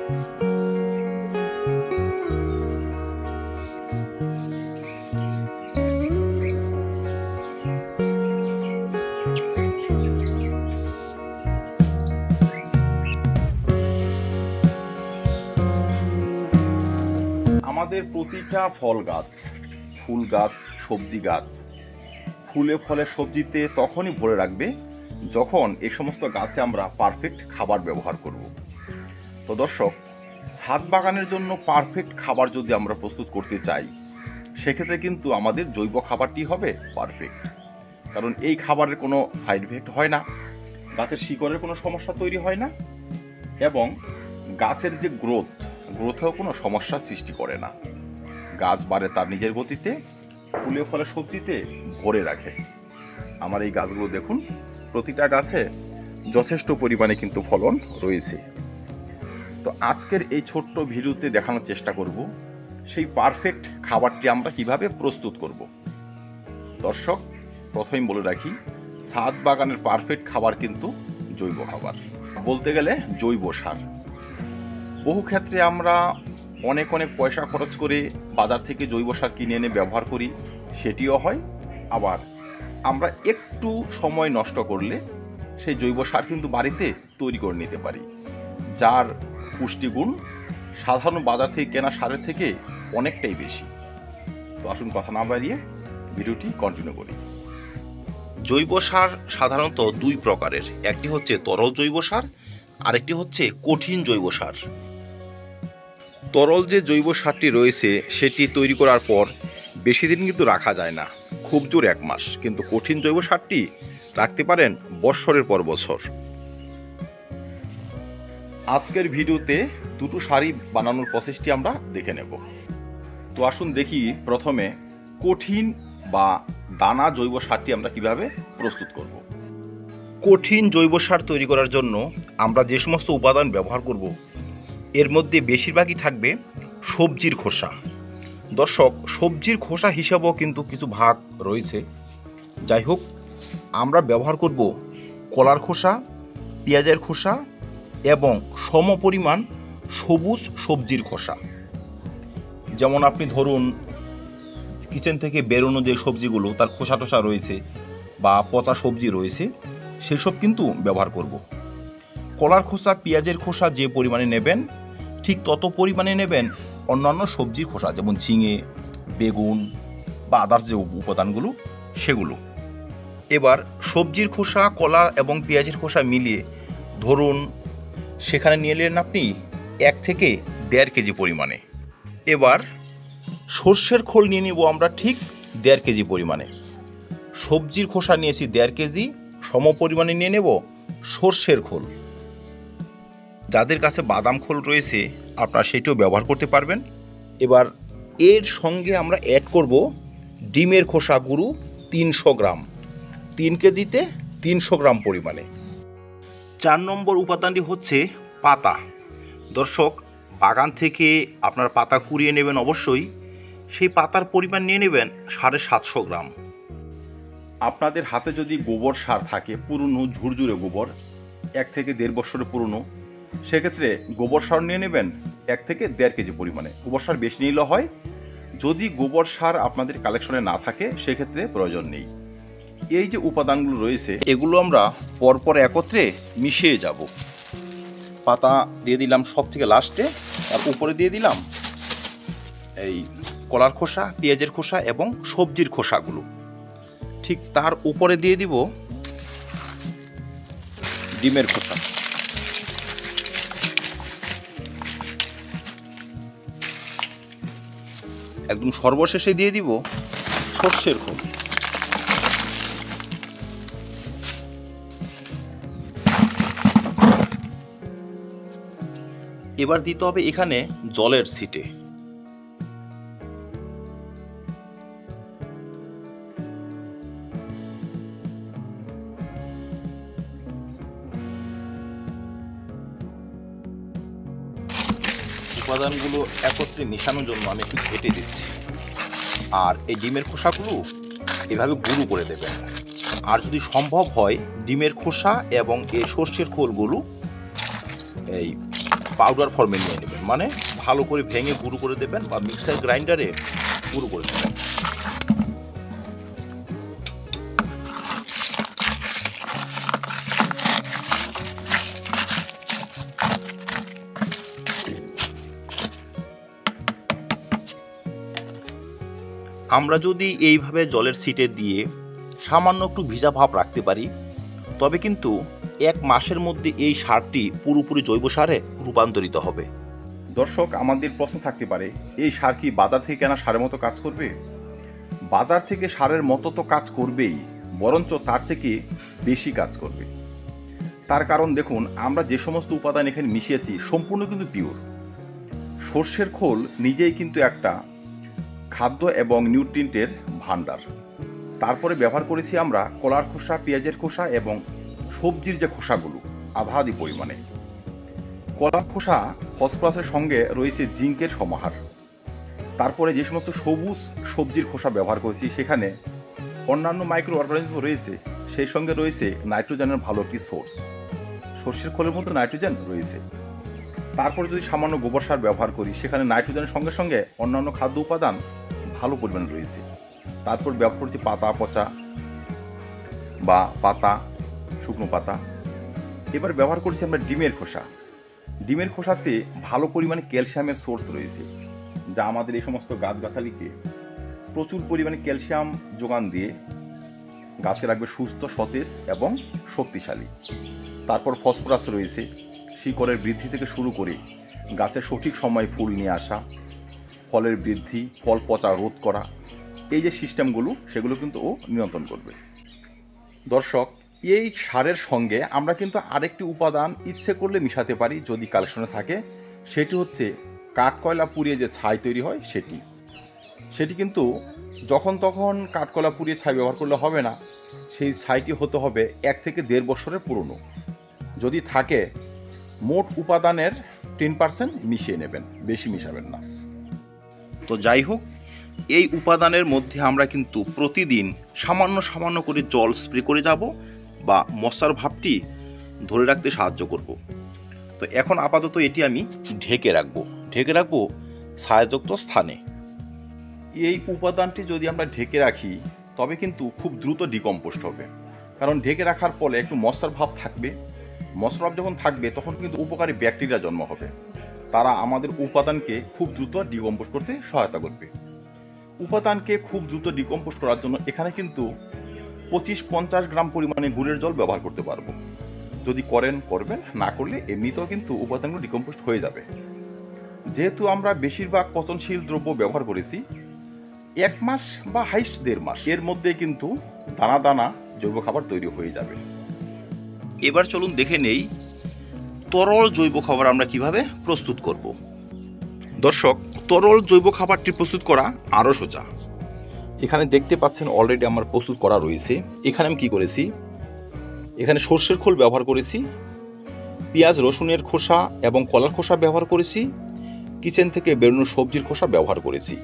আমাদের প্রতিটা ফল গাছ, ফুল গাছ, সবজি গাছ ফুলে ফলে সবজিতে তখনই ভরে রাখবে যখন এই সমস্ত গাছে আমরা পারফেক্ট খাবার ব্যবহার করব। তো দর্শক, ছাদ বাগানের জন্য পারফেক্ট খাবার যদি আমরা প্রস্তুত করতে চাই, সেক্ষেত্রে কিন্তু আমাদের জৈব খাবারটি হবে পারফেক্ট। কারণ এই খাবারের কোনো সাইড এফেক্ট হয় না, গাছের শিকড়ের কোনো সমস্যা তৈরি হয় না, এবং গাছের যে গ্রোথেও কোনো সমস্যা সৃষ্টি করে না। গাছ বাড়ে তার নিজের গতিতে, ফুলে ফলে সবজিতে ভরে রাখে। আমার এই গাছগুলো দেখুন, প্রতিটা গাছে যথেষ্ট পরিমাণে কিন্তু ফলন রয়েছে। তো আজকের এই ছোট্ট ভিডিওতে দেখানোর চেষ্টা করব সেই পারফেক্ট খাবারটি আমরা কিভাবে প্রস্তুত করব। দর্শক, প্রথমেই বলে রাখি, ছাদ বাগানের পারফেক্ট খাবার কিন্তু জৈব খাবার, বলতে গেলে জৈব সার। বহু ক্ষেত্রে আমরা অনেক পয়সা খরচ করে বাজার থেকে জৈব সার কিনে এনে ব্যবহার করি, সেটিও হয়। আবার আমরা একটু সময় নষ্ট করলে সেই জৈব সার কিন্তু বাড়িতে তৈরি করে নিতে পারি, যার পুষ্টিগুণ সাধারণ বাজার থেকে কেনা সারের থেকে অনেকটাই বেশি। তো আসুন কথা না বাড়িয়ে ভিডিওটি কন্টিনিউ করি। জৈব সার সাধারণত দুই প্রকারের, একটি হচ্ছে তরল জৈব সার, আরেকটি হচ্ছে কঠিন জৈব সার। তরল যে জৈব সারটি রয়েছে সেটি তৈরি করার পর বেশি দিন কিন্তু রাখা যায় না, খুব জোর 1 মাস। কিন্তু কঠিন জৈব সারটি রাখতে পারেন বছরের পর বছর। আজকের ভিডিওতে দুটো সারই বানানোর প্রসেসটি আমরা দেখে নেব। তো আসুন দেখি প্রথমে কঠিন বা দানা জৈব সারটি আমরা কিভাবে প্রস্তুত করব। কঠিন জৈব সার তৈরি করার জন্য আমরা যে সমস্ত উপাদান ব্যবহার করব, এর মধ্যে বেশিরভাগই থাকবে সবজির খোসা। দর্শক, সবজির খোসা হিসাবেও কিন্তু কিছু ভাগ রয়েছে। যাই হোক, আমরা ব্যবহার করব কলার খোসা, পেঁয়াজের খোসা এবং সমপরিমাণ সবুজ সবজির খোসা। যেমন আপনি ধরুন, কিচেন থেকে বেরোনো যে সবজিগুলো তার খোসা টোসা রয়েছে বা পচা সবজি রয়েছে, সেসব কিন্তু ব্যবহার করব। কলার খোসা, পেঁয়াজের খোসা যে পরিমাণে নেবেন, ঠিক তত পরিমাণে নেবেন অন্যান্য সবজির খোসা, যেমন ঝিঙে, বেগুন বা আদার্স যে উপাদানগুলো সেগুলো। এবার সবজির খোসা, কলা এবং পেঁয়াজের খোসা মিলিয়ে ধরুন সেখানে নিয়ে নিলেন আপনি 1 থেকে 1.5 কেজি পরিমাণে। এবার সর্ষের খোল নিয়ে নেব আমরা ঠিক 1.5 কেজি পরিমাণে। সবজির খোসা নিয়েছি 1.5 কেজি, সম পরিমাণে নিয়ে নেব সর্ষের খোল। যাদের কাছে বাদাম খোল রয়েছে আপনারা সেটিও ব্যবহার করতে পারবেন। এবার এর সঙ্গে আমরা অ্যাড করব ডিমের খোসা গুঁড়ো 300 গ্রাম, 3 কেজিতে 300 গ্রাম পরিমাণে। 4 নম্বর উপাদানটি হচ্ছে পাতা। দর্শক, বাগান থেকে আপনার পাতা কুড়িয়ে নেবেন অবশ্যই, সেই পাতার পরিমাণ নিয়ে নেবেন 750 গ্রাম। আপনাদের হাতে যদি গোবর সার থাকে, পুরনো ঝুরঝুরে গোবর, 1 থেকে 1.5 বছরের পুরনো, সেক্ষেত্রে গোবর সার নিয়ে নেবেন 1 থেকে 1.5 কেজি পরিমাণে। গোবর সার বেশি নিলে হয়, যদি গোবর সার আপনাদের কালেকশনে না থাকে সেক্ষেত্রে প্রয়োজন নেই। এই যে উপাদানগুলো রয়েছে এগুলো আমরা পরপর একত্রে মিশিয়ে যাব। পাতা দিয়ে দিলাম সব থেকে লাস্টে, আর উপরে দিয়ে দিলাম এই কলার খোসা, পেঁয়াজের খোসা এবং সবজির খোসাগুলো। ঠিক তার উপরে দিয়ে দিব ডিমের খোসা। একদম সর্বশেষে দিয়ে দিব সর্ষের খোল। এবার দিতে হবে এখানে জলের ছিটে। উপাদানগুলো একত্রে মেশানোর জন্য আমি একটু ঘেটে দিচ্ছি। আর এই ডিমের খোসাগুলো এভাবে গুঁড়ো করে দেবেন। আর যদি সম্ভব হয় ডিমের খোসা এবং এই সর্ষের খোলগুলো এই পাউডার ফর্মে নিয়ে নেবেন, মানে ভালো করে ভেঙে গুঁড়ো করে দেবেন বা মিক্সার গ্রাইন্ডারে গুঁড়ো করে দেবেন। আমরা যদি এইভাবে জলের ছিটে দিয়ে সামান্য একটু ভিজা ভাব রাখতে পারি, তবে কিন্তু 1 মাসের মধ্যে এই সারটি পুরোপুরি জৈব সারে রূপান্তরিত হবে। দর্শক, আমাদের প্রশ্ন থাকতে পারে, এই সার কি বাজার থেকে কেনা সারের মতো কাজ করবে? বাজার থেকে সারের মতো তো কাজ করবেই, বরঞ্চ তার থেকে বেশি কাজ করবে। তার কারণ দেখুন, আমরা যে সমস্ত উপাদান এখানে মিশিয়েছি সম্পূর্ণ কিন্তু পিওর। সর্ষের খোল নিজেই কিন্তু একটা খাদ্য এবং নিউট্রিয়েন্টের ভাণ্ডার। তারপরে ব্যবহার করেছি আমরা কলার খোসা, পেঁয়াজের খোসা এবং সবজির যে খোসাগুলো আধাআধি পরিমাণে। কলার খোসা ফসফরাসের সঙ্গে রয়েছে জিঙ্কের সমাহার। তারপরে যে সমস্ত সবুজ সবজির খোসা ব্যবহার করেছি সেখানে অন্যান্য মাইক্রো অর্গানিজম রয়েছে, সেই সঙ্গে রয়েছে নাইট্রোজেনের ভালো একটি সোর্স। সর্ষের খোলের মধ্যে নাইট্রোজেন রয়েছে। তারপর যদি সামান্য গোবর সার ব্যবহার করি, সেখানে নাইট্রোজেনের সঙ্গে সঙ্গে অন্যান্য খাদ্য উপাদান ভালো পরিমাণে রয়েছে। তারপর ব্যবহার করছি পাতা পচা বা পাতা, শুকনো পাতা। এবার ব্যবহার করছি আমরা ডিমের খোসা। ডিমের খোসাতে ভালো পরিমাণে ক্যালসিয়ামের সোর্স রয়েছে, যা আমাদের এই সমস্ত গাছগাছালিকে প্রচুর পরিমাণে ক্যালসিয়াম যোগান দিয়ে গাছকে রাখবে সুস্থ, সতেজ এবং শক্তিশালী। তারপর ফসফরাস রয়েছে, শিকড়ের বৃদ্ধি থেকে শুরু করে গাছের সঠিক সময়ে ফুল নিয়ে আসা, ফলের বৃদ্ধি, ফল পচা রোধ করা, এই যে সিস্টেমগুলো সেগুলো কিন্তু ও নিয়ন্ত্রণ করবে। দর্শক, এই সারের সঙ্গে আমরা কিন্তু আরেকটি উপাদান ইচ্ছে করলে মিশাতে পারি যদি কালেকশনে থাকে, সেটি হচ্ছে কাঠকয়লা পুড়িয়ে যে ছাই তৈরি হয় সেটি কিন্তু যখন তখন কাঠকয়লা পুড়িয়ে ছাই ব্যবহার করলে হবে না। সেই ছাইটি হতে হবে 1 থেকে 1.5 বছরের পুরনো। যদি থাকে মোট উপাদানের 10% মিশিয়ে নেবেন, বেশি মিশাবেন না। তো যাই হোক, এই উপাদানের মধ্যে আমরা কিন্তু প্রতিদিন সামান্য সামান্য করে জল স্প্রে করে যাব বা মশার ভাবটি ধরে রাখতে সাহায্য করব। তো এখন আপাতত এটি আমি ঢেকে রাখবো ছায়াযুক্ত স্থানে। এই উপাদানটি যদি আমরা ঢেকে রাখি তবে কিন্তু খুব দ্রুত ডিকম্পোস্ট হবে, কারণ ঢেকে রাখার ফলে একটু মশার ভাব থাকবে। মশার ভাব যখন থাকবে তখন কিন্তু উপকারী ব্যাকটেরিয়া জন্ম হবে, তারা আমাদের উপাদানকে খুব দ্রুত ডিকম্পোস্ট করতে সহায়তা করবে। উপাদানকে খুব দ্রুত ডিকম্পোস্ট করার জন্য এখানে কিন্তু 25-50 গ্রাম পরিমাণে গুড়ের জল ব্যবহার করতে পারবো। যদি করবেন, না করলে এমনিতেও কিন্তু উপাদানগুলো ডিকম্পোস্ট হয়ে যাবে। যেহেতু আমরা বেশিরভাগ পচনশীল দ্রব্য ব্যবহার করেছি, 1 মাস বা হাইস্ট 1.5 মাস এর মধ্যে কিন্তু দানা দানা জৈব খাবার তৈরি হয়ে যাবে। এবার চলুন দেখে নেই তরল জৈব খাবার আমরা কিভাবে প্রস্তুত করব। দর্শক, তরল জৈব খাবারটি প্রস্তুত করা আরও সোজা। এখানে দেখতে পাচ্ছেন অলরেডি আমার প্রস্তুত করা রয়েছে। এখানে আমি কি করেছি, এখানে সর্ষের খোল ব্যবহার করেছি, পেঁয়াজ রসুনের খোসা এবং কলার খোসা ব্যবহার করেছি, কিচেন থেকে বেরোনো সবজির খোসা ব্যবহার করেছি।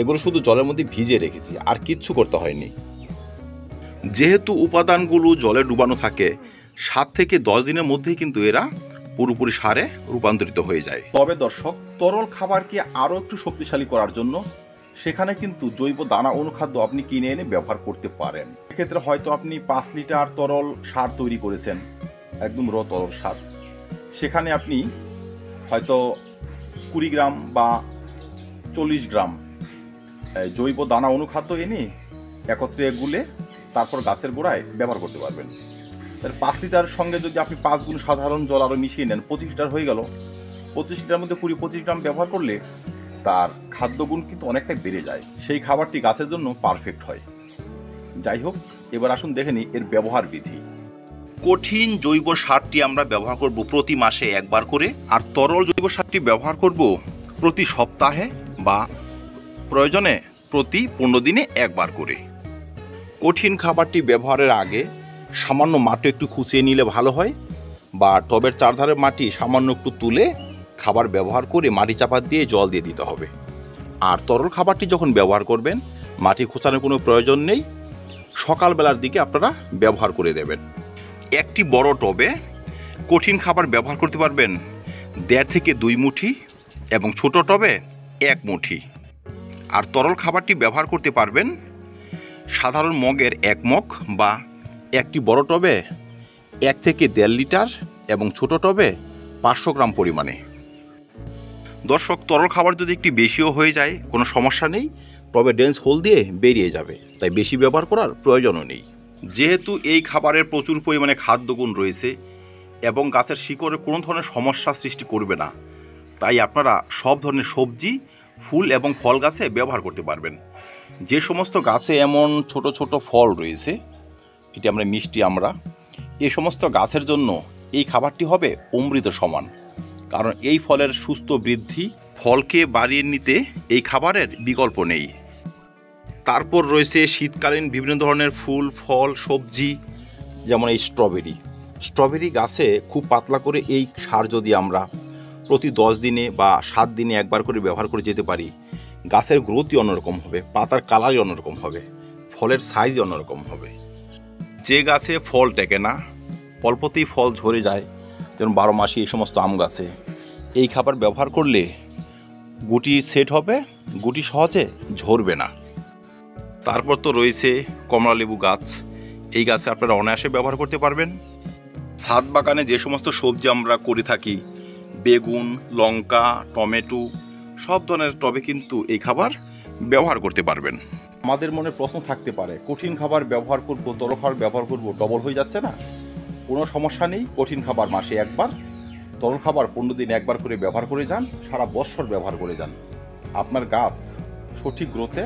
এগুলো শুধু জলের মধ্যে ভিজিয়ে রেখেছি, আর কিচ্ছু করতে হয়নি। যেহেতু উপাদানগুলো জলে ডুবানো থাকে, 7 থেকে 10 দিনের মধ্যেই কিন্তু এরা পুরোপুরি সারে রূপান্তরিত হয়ে যায়। তবে দর্শক, তরল খাবারকে আরও একটু শক্তিশালী করার জন্য সেখানে কিন্তু জৈব দানা অনুখাদ্য আপনি কিনে এনে ব্যবহার করতে পারেন। এক্ষেত্রে হয়তো আপনি 5 লিটার তরল সার তৈরি করেছেন, একদম র তরল সার, সেখানে আপনি হয়তো 20 গ্রাম বা 40 গ্রাম জৈব দানা অনুখাদ্য এনে একত্রে গুলে তারপর গাছের গোড়ায় ব্যবহার করতে পারবেন। তার 5 লিটার সঙ্গে যদি আপনি 5 গুণ সাধারণ জল আরও মিশিয়ে নেন, 25 লিটার হয়ে গেল। 25 লিটার মধ্যে 20-25 গ্রাম ব্যবহার করলে তার খাদ্যগুণ কিন্তু অনেকটাই বেড়ে যায়, সেই খাবারটি গাছের জন্য পারফেক্ট হয়। যাই হোক, এবার আসুন দেখে নিই এর ব্যবহার বিধি। কঠিন জৈব সারটি আমরা ব্যবহার করব প্রতি মাসে 1 বার করে, আর তরল জৈব সারটি ব্যবহার করব প্রতি সপ্তাহে বা প্রয়োজনে প্রতি 15 দিনে 1 বার করে। কঠিন খাবারটি ব্যবহারের আগে সামান্য মাটি একটু খুঁচিয়ে নিলে ভালো হয়, বা টবের চারধারের মাটি সামান্য একটু তুলে খাবার ব্যবহার করে মাটি চাপা দিয়ে জল দিয়ে দিতে হবে। আর তরল খাবারটি যখন ব্যবহার করবেন, মাটি খোঁচানোর কোনো প্রয়োজন নেই, সকালবেলার দিকে আপনারা ব্যবহার করে দেবেন। একটি বড় টবে কঠিন খাবার ব্যবহার করতে পারবেন 1.5 থেকে 2 মুঠি এবং ছোট টবে 1 মুঠি। আর তরল খাবারটি ব্যবহার করতে পারবেন সাধারণ মগের 1 মগ বা একটি বড় টবে 1 থেকে 1.5 লিটার এবং ছোট টবে 500 গ্রাম পরিমাণে। দর্শক, তরল খাবার যদি একটু বেশিও হয়ে যায় কোনো সমস্যা নেই, টবে ডেন্স হোল দিয়ে বেরিয়ে যাবে, তাই বেশি ব্যবহার করার প্রয়োজনও নেই। যেহেতু এই খাবারের প্রচুর পরিমাণে খাদ্যগুণ রয়েছে এবং গাছের শিকড়ে কোনো ধরনের সমস্যা সৃষ্টি করবে না, তাই আপনারা সব ধরনের সবজি, ফুল এবং ফল গাছে ব্যবহার করতে পারবেন। যে সমস্ত গাছে এমন ছোট ছোট ফল রয়েছে, এটি আমরা মিষ্টি আমরা, এই সমস্ত গাছের জন্য এই খাবারটি হবে অমৃত সমান, কারণ এই ফলের সুস্থ বৃদ্ধি, ফলকে বাড়িয়ে নিতে এই খাবারের বিকল্প নেই। তারপর রয়েছে শীতকালীন বিভিন্ন ধরনের ফুল, ফল, সবজি, যেমন এই স্ট্রবেরি গাছে খুব পাতলা করে এই সার যদি আমরা প্রতি 10 দিনে বা 7 দিনে একবার করে ব্যবহার করে যেতে পারি, গাছের গ্রোথই অন্যরকম হবে, পাতার কালারই অন্যরকম হবে, ফলের সাইজই অন্যরকম হবে। যে গাছে ফল টেকে না, অল্পতেই ফল ঝরে যায়, যেমন 12 মাসি এই সমস্ত আম গাছে, এই খাবার ব্যবহার করলে গুটি সেট হবে, গুটি সহজে ঝরবে না। তারপর তো রয়েছে কমলালেবু গাছ, এই গাছে আপনারা অনায়াসে ব্যবহার করতে পারবেন। ছাদ বাগানে যে সমস্ত সবজি আমরা করে থাকি, বেগুন, লঙ্কা, টমেটো, সব ধরনের টবে কিন্তু এই খাবার ব্যবহার করতে পারবেন। আমাদের মনে প্রশ্ন থাকতে পারে, কঠিন খাবার ব্যবহার করব, তরল খাবার ব্যবহার করব, ডবল হয়ে যাচ্ছে না? কোনো সমস্যা নেই। কঠিন খাবার মাসে একবার, তরল খাবার 15 দিন একবার করে ব্যবহার করে যান, সারা বছর ব্যবহার করে যান। আপনার গাছ সঠিক গ্রোথে,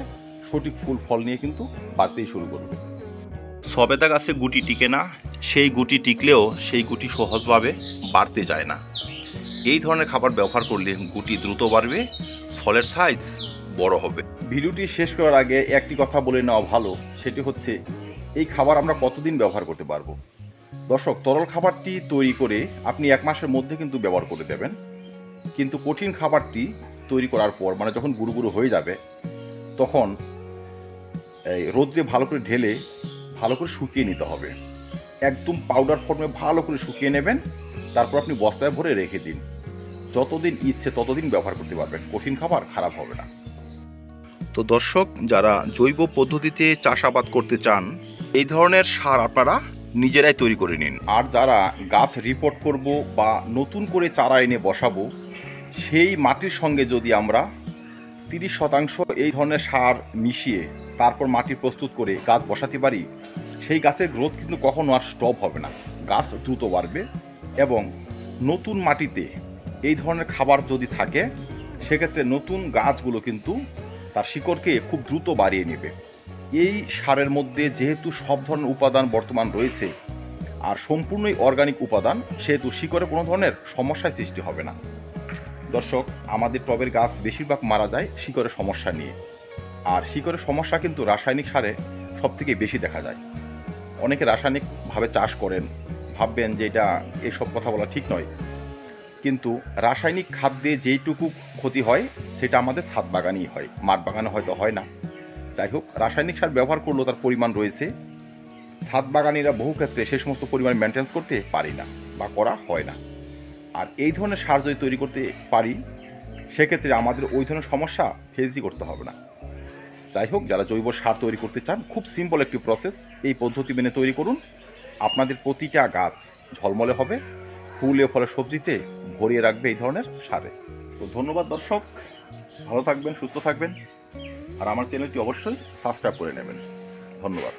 সঠিক ফুল ফল নিয়ে কিন্তু বাড়তেই শুরু করবে। সবেদা গাছে গুটি টিকে না, সেই গুটি টিকলেও সেই গুটি সহজভাবে বাড়তে যায় না। এই ধরনের খাবার ব্যবহার করলে গুটি দ্রুত বাড়বে, ফলের সাইজ বড় হবে। ভিডিওটি শেষ করার আগে একটি কথা বলে নেওয়া ভালো, সেটি হচ্ছে এই খাবার আমরা কতদিন ব্যবহার করতে পারবো। দর্শক, তরল খাবারটি তৈরি করে আপনি 1 মাসের মধ্যে কিন্তু ব্যবহার করে দেবেন, কিন্তু কঠিন খাবারটি তৈরি করার পর, মানে যখন গুঁড়ো গুঁড়ো হয়ে যাবে, তখন এই রোদ্রে ভালো করে ঢেলে ভালো করে শুকিয়ে নিতে হবে। একদম পাউডার ফর্মে ভালো করে শুকিয়ে নেবেন, তারপর আপনি বস্তায় ভরে রেখে দিন। যতদিন ইচ্ছে ততদিন ব্যবহার করতে পারবেন, কঠিন খাবার খারাপ হবে না। তো দর্শক, যারা জৈব পদ্ধতিতে চাষাবাদ করতে চান, এই ধরনের সার আপনারা নিজেরাই তৈরি করে নিন। আর যারা গাছ রিপোর্ট করব বা নতুন করে চারা এনে বসাবো, সেই মাটির সঙ্গে যদি আমরা 30% এই ধরনের সার মিশিয়ে তারপর মাটি প্রস্তুত করে গাছ বসাতে পারি, সেই গাছের গ্রোথ কিন্তু কখনো আর স্টপ হবে না, গাছ দ্রুত বাড়বে। এবং নতুন মাটিতে এই ধরনের খাবার যদি থাকে, সেক্ষেত্রে নতুন গাছগুলো কিন্তু তার শিকড়কে খুব দ্রুত বাড়িয়ে নেবে। এই সারের মধ্যে যেহেতু সব ধরনের উপাদান বর্তমান রয়েছে আর সম্পূর্ণই অর্গানিক উপাদান, সেহেতু শিকড়ে কোনো ধরনের সমস্যার সৃষ্টি হবে না। দর্শক, আমাদের টবের গাছ বেশিরভাগ মারা যায় শিকড়ের সমস্যা নিয়ে, আর শিকড়ের সমস্যা কিন্তু রাসায়নিক সারে সবথেকে বেশি দেখা যায়। অনেকে রাসায়নিকভাবে চাষ করেন, ভাববেন যে এটা এসব কথা বলা ঠিক নয়, কিন্তু রাসায়নিক খাদ্যে যেইটুকু ক্ষতি হয় সেটা আমাদের ছাদ বাগানেই হয়, মাঠ বাগানে হয়তো হয় না। যাই হোক, রাসায়নিক সার ব্যবহার করলেও তার পরিমাণ রয়েছে, ছাদ বাগানিরা বহু ক্ষেত্রে সে সমস্ত পরিমাণ মেনটেন্স করতে পারি না বা করা হয় না। আর এই ধরনের সার যদি তৈরি করতে পারি, সেক্ষেত্রে আমাদের ওই ধরনের সমস্যা ফেসই করতে হবে না। যাই হোক, যারা জৈব সার তৈরি করতে চান, খুব সিম্পল একটি প্রসেস, এই পদ্ধতি মেনে তৈরি করুন। আপনাদের প্রতিটা গাছ ঝলমলে হবে, ফুলে ফলে সবজিতে ভরিয়ে রাখবে এই ধরনের সারে। তো ধন্যবাদ দর্শক, ভালো থাকবেন, সুস্থ থাকবেন, আর আমার চ্যানেলটি অবশ্যই সাবস্ক্রাইব করে নেবেন। ধন্যবাদ।